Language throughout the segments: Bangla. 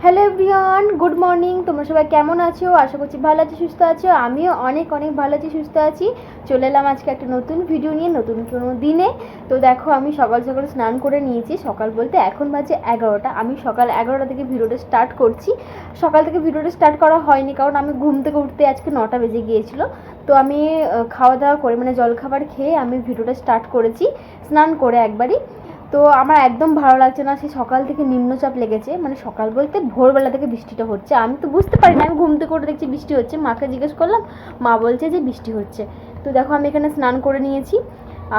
Hello everyone, good morning. তোমরা সবাই কেমন আছো? আশা করছি ভালো আছো, সুস্থ আছো। আমিও অনেক অনেক ভালো আছি, সুস্থ আছি। চলে এলাম আজকে একটা নতুন ভিডিও নিয়ে, নতুন কোনো দিনে। তো দেখো, আমি সকাল সকাল স্নান করে নিয়েছি। সকাল বলতে এখন বাজে 11টা। আমি সকাল 11টা থেকে ভিডিওটা স্টার্ট করছি। সকাল থেকে ভিডিওটা স্টার্ট করা হয়নি, কারণ আমি ঘুম থেকে উঠতে আজকে 9টা বেজে গিয়েছিলো। তো আমি খাওয়া দাওয়া করে, মানে জলখাবার খেয়ে আমি ভিডিওটা স্টার্ট করেছি, স্নান করে একবারই। তো আমার একদম ভালো লাগছে না, সেই সকাল থেকে নিম্নচাপ লেগেছে। মানে সকাল বলতে ভোরবেলা থেকে বৃষ্টিটা হচ্ছে, আমি তো বুঝতে পারি না। আমি ঘুম থেকে উঠে দেখছি বৃষ্টি হচ্ছে, মাকে জিজ্ঞেস করলাম, মা বলছে যে বৃষ্টি হচ্ছে। তো দেখো, আমি এখানে স্নান করে নিয়েছি,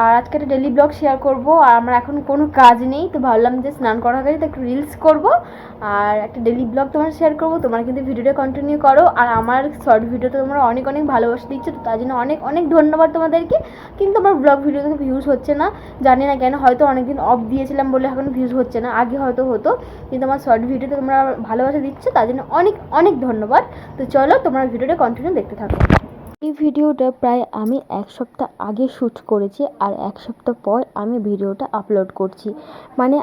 আর আজকে একটা ডেলি ব্লগ শেয়ার করব। আর আমার এখন কোনো কাজ নেই, তো ভাবলাম যে স্নান করা হয়ে গেছে তো একটু রিলস করব আর একটা ডেলি ব্লগ তোমার শেয়ার করব। তোমরা কিন্তু ভিডিওটা কন্টিনিউ করো, আর আমার শর্ট ভিডিওতে তোমরা অনেক অনেক ভালোবাসা দিচ্ছ, তো তার জন্য অনেক অনেক ধন্যবাদ তোমাদেরকে। কিন্তু আমার ব্লগ ভিডিওতে ভিউজ হচ্ছে না, জানি না কেন। হয়তো অনেকদিন অফ দিয়েছিলাম বলে এখন ভিউজ হচ্ছে না, আগে হয়তো হতো। কিন্তু আমার শর্ট ভিডিওতে তোমরা ভালোবাসা দিচ্ছ, তার জন্য অনেক অনেক ধন্যবাদ। তো চলো, তোমরা ভিডিওটা কন্টিনিউ দেখতে থাকো। এই ভিডিওটা প্রায় আমি 1 সপ্তাহ আগে শ্যুট করেছি, আর 1 সপ্তাহ পর আমি ভিডিওটা আপলোড করছি। মানে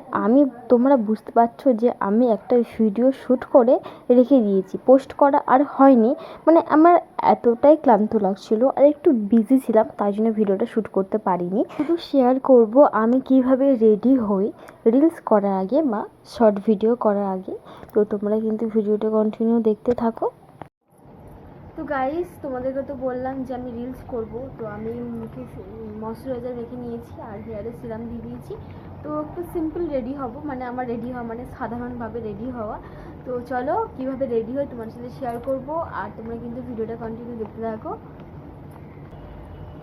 তোমরা বুঝতে পারছো যে আমি একটা ভিডিও শ্যুট করে রেখে দিয়েছি, পোস্ট করা আর হয়নি। মানে আমার এতটাই ক্লান্ত লাগছিল আর একটু বিজি ছিলাম, তাই জন্য ভিডিওটা শ্যুট করতে পারিনি। শুধু শেয়ার করব আমি কিভাবে রেডি হই রিলস করার আগে বা শর্ট ভিডিও করার আগে। তো তোমরা কিন্তু ভিডিওটা কন্টিনিউ দেখতে থাকো। তো গাইস, তোমাদেরকে তো বললাম যে আমি রিলস করব। তো আমি মুখে ময়শ্চারাইজার রেখে নিয়েছি আর হেয়ারে সিরাম দিয়ে দিয়েছি। তো একটু সিম্পল রেডি হব, মানে আমার রেডি হওয়া মানে সাধারণভাবে রেডি হওয়া। তো চলো, কীভাবে রেডি হয় তোমার সাথে শেয়ার করব, আর তোমরা কিন্তু ভিডিওটা কন্টিনিউ দেখতে থাকো।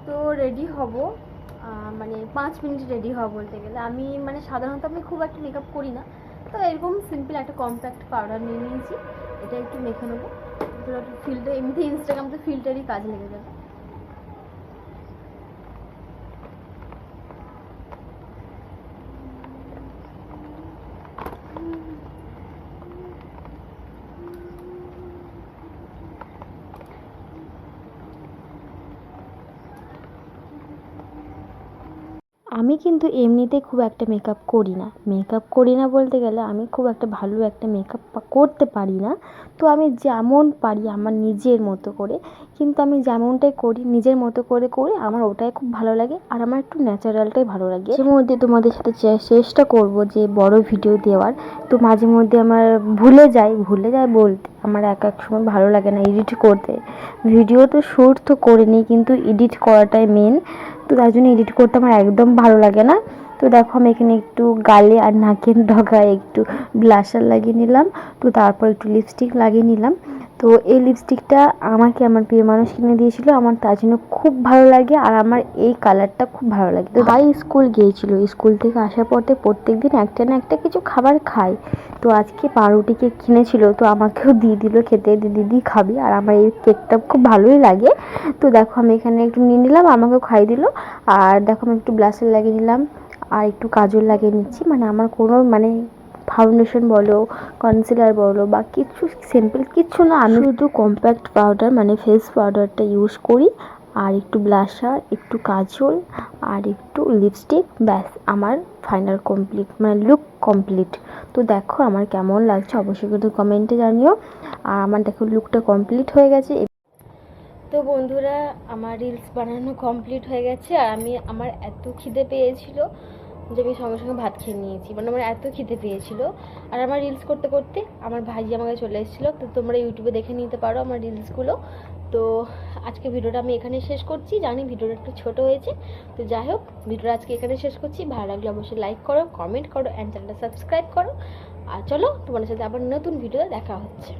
তো রেডি হব, মানে 5 মিনিট রেডি হওয়া বলতে গেলে। আমি মানে সাধারণত আমি খুব একটা মেকআপ করি না, তো এরকম সিম্পল একটা কম্প্যাক্ট পাউডার নিয়ে নিয়েছি, এটা একটু মেখে নেবো। ফিল্টার, এমনিতে ইনস্টাগ্রাম তো ফিল্টারই কাজে লেগে যাবে। আমি কিন্তু এমনিতে খুব একটা মেকআপ করি না বলতে গেলে আমি খুব একটা ভালো একটা মেকআপ করতে পারি না। তো আমি যেমন পারি আমার নিজের মতো করে, কিন্তু আমি যেমনটাই করি নিজের মতো করে আমার ওটাই খুব ভালো লাগে, আর আমার একটু ন্যাচারালটাই ভালো লাগে। মাঝে মধ্যে তোমাদের সাথে চেষ্টা করব যে বড় ভিডিও দেওয়ার। তো মাঝে মধ্যে আমার ভুলে যায় বলতে আমার এক সময় ভালো লাগে না এডিট করতে। ভিডিও তো শ্যুট তো করে নিই, কিন্তু এডিট করাটাই মেন। তো তার জন্য এডিট করতে আমার একদম ভালো লাগে না। তো দেখো, আমি এখানে একটু গালে আর নাকের ডগায় একটু ব্লাশার লাগিয়ে নিলাম। তো তারপর একটু লিপস্টিক লাগিয়ে নিলাম। তো এই লিপস্টিকটা আমাকে আমার প্রিয় মানুষ কিনে দিয়েছিল, আমার তার জন্য খুব ভালো লাগে, আর আমার এই কালারটা খুব ভালো লাগে। তো ভাই স্কুল গিয়েছিল, স্কুল থেকে আসার পর প্রত্যেক দিন একটা না একটা কিছু খাবার খায়। তো আজকে পাউরুটি কেক কিনেছিল, তো আমাকেও দিয়ে দিল খেতে, দিদি খাবি। আর আমার এই কেকটা খুব ভালোই লাগে। তো দেখো, আমি এখানে একটু নিয়ে নিলাম, আমাকেও খাইয়ে দিল। আর দেখো, আমি একটু ব্লাশার লাগিয়ে নিলাম আর একটু কাজল লাগিয়ে নিচ্ছি। মানে আমার কোনো মানে ফাউন্ডেশন বলো, কনসিলার বলো বা কিছু সিম্পল কিচ্ছু না, আমি শুধু কম্প্যাক্ট পাউডার মানে ফেস পাউডারটা ইউজ করি, আর একটু ব্লাশার, একটু কাজল আর একটু লিপস্টিক, ব্যাস আমার ফাইনাল কমপ্লিট, মানে লুক কমপ্লিট। তো দেখো আমার কেমন লাগছে অবশ্যই কিন্তু কমেন্টে জানিও। আর আমার দেখো লুকটা কমপ্লিট হয়ে গেছে। তো বন্ধুরা, আমার রিলস বানানো কমপ্লিট হয়ে গেছে, আর আমার এত খিদে পেয়েছিল যে আমি সঙ্গে সঙ্গে ভাত খেয়ে নিয়েছি। মানে আমার এত খিদে পেয়েছিল। আর আমার রিলস করতে করতে আমার ভাইজি আমাকে চলে এসেছিলো। তো তোমরা ইউটিউবে দেখে নিতে পারো আমার রিলসগুলো। তো আজকে ভিডিওটা আমি এখানে শেষ করছি। জানি ভিডিওটা একটু ছোটো হয়েছে, তো যাই হোক, ভিডিওটা আজকে এখানে শেষ করছি। ভালো লাগলে অবশ্যই লাইক করো, কমেন্ট করো অ্যান্ড চ্যানেলটা সাবস্ক্রাইব করো। আর চলো, তোমাদের সাথে আবার নতুন ভিডিওতে দেখা হচ্ছে।